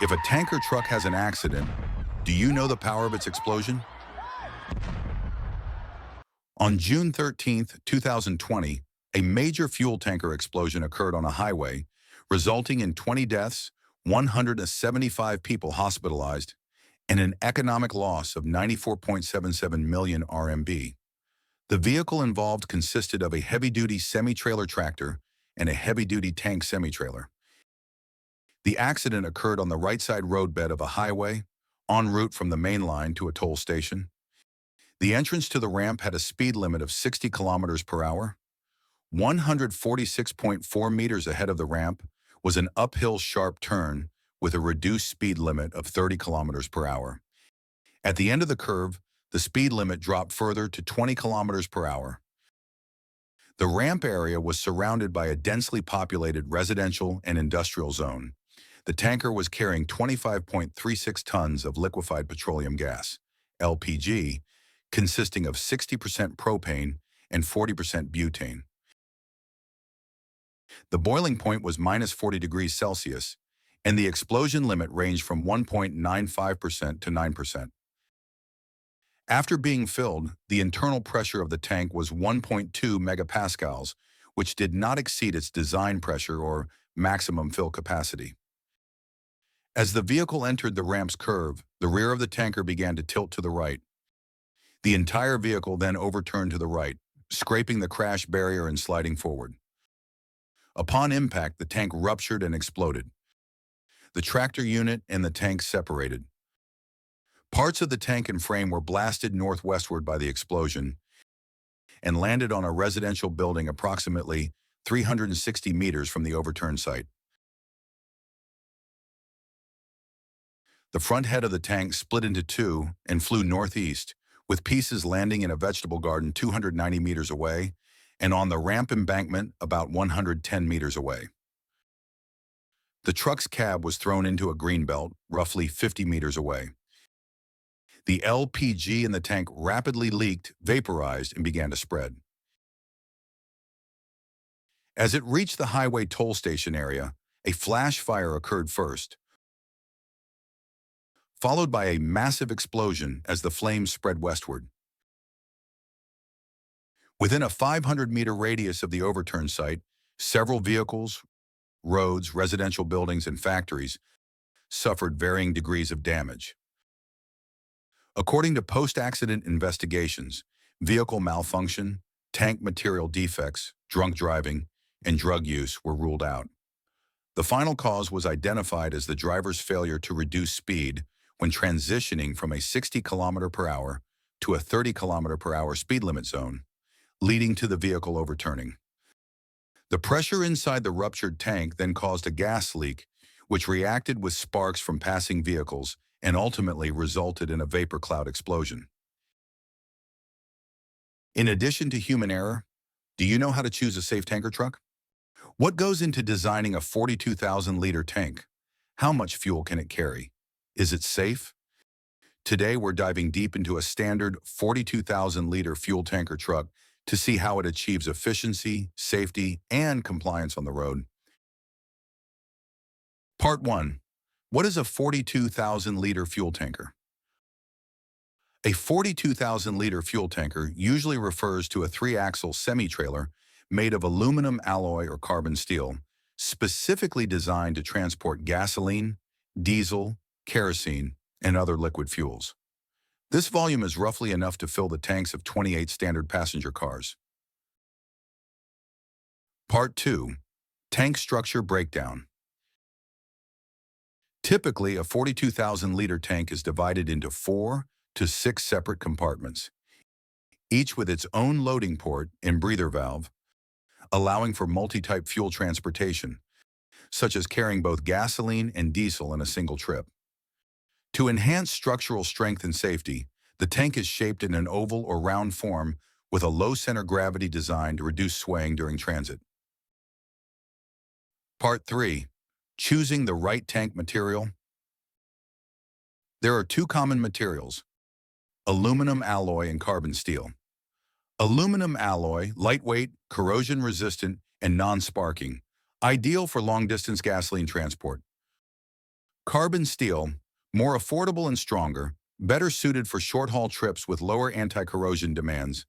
If a tanker truck has an accident, do you know the power of its explosion? On June 13th, 2020, a major fuel tanker explosion occurred on a highway, resulting in 20 deaths, 175 people hospitalized, and an economic loss of 94.77 million RMB. The vehicle involved consisted of a heavy-duty semi-trailer tractor and a heavy-duty tank semi-trailer. The accident occurred on the right-side roadbed of a highway, en route from the main line to a toll station. The entrance to the ramp had a speed limit of 60 kilometers per hour. 146.4 meters ahead of the ramp was an uphill sharp turn with a reduced speed limit of 30 kilometers per hour. At the end of the curve, the speed limit dropped further to 20 kilometers per hour. The ramp area was surrounded by a densely populated residential and industrial zone. The tanker was carrying 25.36 tons of liquefied petroleum gas, LPG, consisting of 60% propane and 40% butane. The boiling point was minus 40 degrees Celsius, and the explosion limit ranged from 1.95% to 9%. After being filled, the internal pressure of the tank was 1.2 megapascals, which did not exceed its design pressure or maximum fill capacity. As the vehicle entered the ramp's curve, the rear of the tanker began to tilt to the right. The entire vehicle then overturned to the right, scraping the crash barrier and sliding forward. Upon impact, the tank ruptured and exploded. The tractor unit and the tank separated. Parts of the tank and frame were blasted northwestward by the explosion and landed on a residential building approximately 360 meters from the overturned site. The front head of the tank split into two and flew northeast, with pieces landing in a vegetable garden 290 meters away and on the ramp embankment about 110 meters away. The truck's cab was thrown into a greenbelt roughly 50 meters away. The LPG in the tank rapidly leaked, vaporized, and began to spread. As it reached the highway toll station area, a flash fire occurred first, followed by a massive explosion as the flames spread westward. Within a 500-meter radius of the overturned site, several vehicles, roads, residential buildings, and factories suffered varying degrees of damage. According to post-accident investigations, vehicle malfunction, tank material defects, drunk driving, and drug use were ruled out. The final cause was identified as the driver's failure to reduce speed when transitioning from a 60 km per hour to a 30 km per hour speed limit zone, leading to the vehicle overturning. The pressure inside the ruptured tank then caused a gas leak, which reacted with sparks from passing vehicles and ultimately resulted in a vapor cloud explosion. In addition to human error, do you know how to choose a safe tanker truck? What goes into designing a 42,000-liter tank? How much fuel can it carry? Is it safe? Today, we're diving deep into a standard 42,000-liter fuel tanker truck to see how it achieves efficiency, safety, and compliance on the road. Part 1. What is a 42,000-liter fuel tanker? A 42,000-liter fuel tanker usually refers to a three-axle semi-trailer made of aluminum alloy or carbon steel, specifically designed to transport gasoline, diesel, kerosene, and other liquid fuels. This volume is roughly enough to fill the tanks of 28 standard passenger cars. Part 2. Tank structure breakdown. Typically, a 42,000-liter tank is divided into 4 to 6 separate compartments, each with its own loading port and breather valve, allowing for multi-type fuel transportation, such as carrying both gasoline and diesel in a single trip. To enhance structural strength and safety, the tank is shaped in an oval or round form with a low center gravity design to reduce swaying during transit. Part 3. Choosing the right tank material. There are two common materials: aluminum alloy and carbon steel. Aluminum alloy, lightweight, corrosion-resistant, and non-sparking, ideal for long-distance gasoline transport. Carbon steel, more affordable and stronger, better suited for short-haul trips with lower anti-corrosion demands.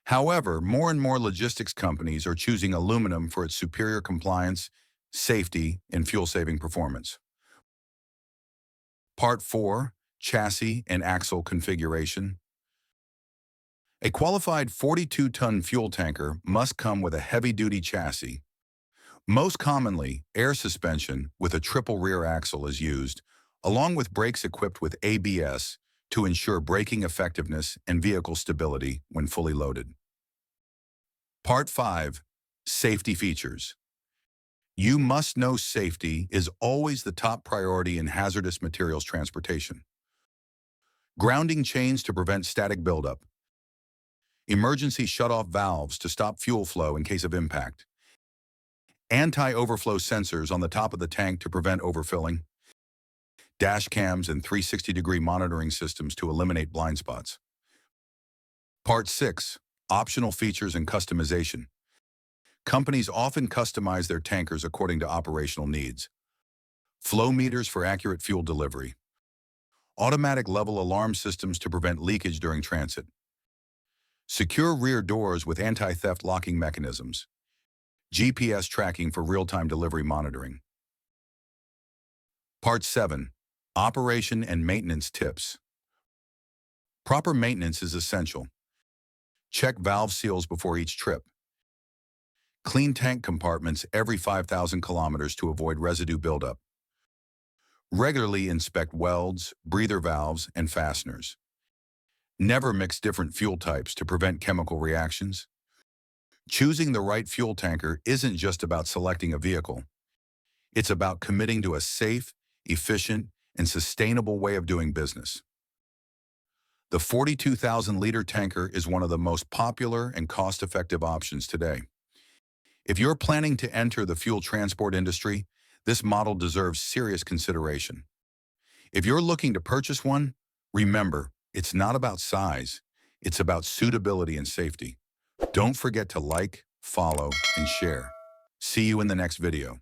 However, more and more logistics companies are choosing aluminum for its superior compliance, safety, and fuel-saving performance. Part 4. Chassis and axle configuration. A qualified 42-ton fuel tanker must come with a heavy-duty chassis. Most commonly, air suspension with a triple rear axle is used, along with brakes equipped with ABS to ensure braking effectiveness and vehicle stability when fully loaded. Part 5. Safety features. You must know safety is always the top priority in hazardous materials transportation. Grounding chains to prevent static buildup. Emergency shutoff valves to stop fuel flow in case of impact. Anti-overflow sensors on the top of the tank to prevent overfilling. Dash cams and 360-degree monitoring systems to eliminate blind spots. Part 6. Optional features and customization. Companies often customize their tankers according to operational needs. Flow meters for accurate fuel delivery. Automatic level alarm systems to prevent leakage during transit. Secure rear doors with anti-theft locking mechanisms. GPS tracking for real-time delivery monitoring. Part 7. Operation and maintenance tips. Proper maintenance is essential. Check valve seals before each trip. Clean tank compartments every 5,000 kilometers to avoid residue buildup. Regularly inspect welds, breather valves, and fasteners. Never mix different fuel types to prevent chemical reactions. Choosing the right fuel tanker isn't just about selecting a vehicle. It's about committing to a safe, efficient, and sustainable way of doing business. The 42,000-liter tanker is one of the most popular and cost-effective options today. If you're planning to enter the fuel transport industry, this model deserves serious consideration. If you're looking to purchase one, remember, it's not about size, it's about suitability and safety. Don't forget to like, follow, and share. See you in the next video.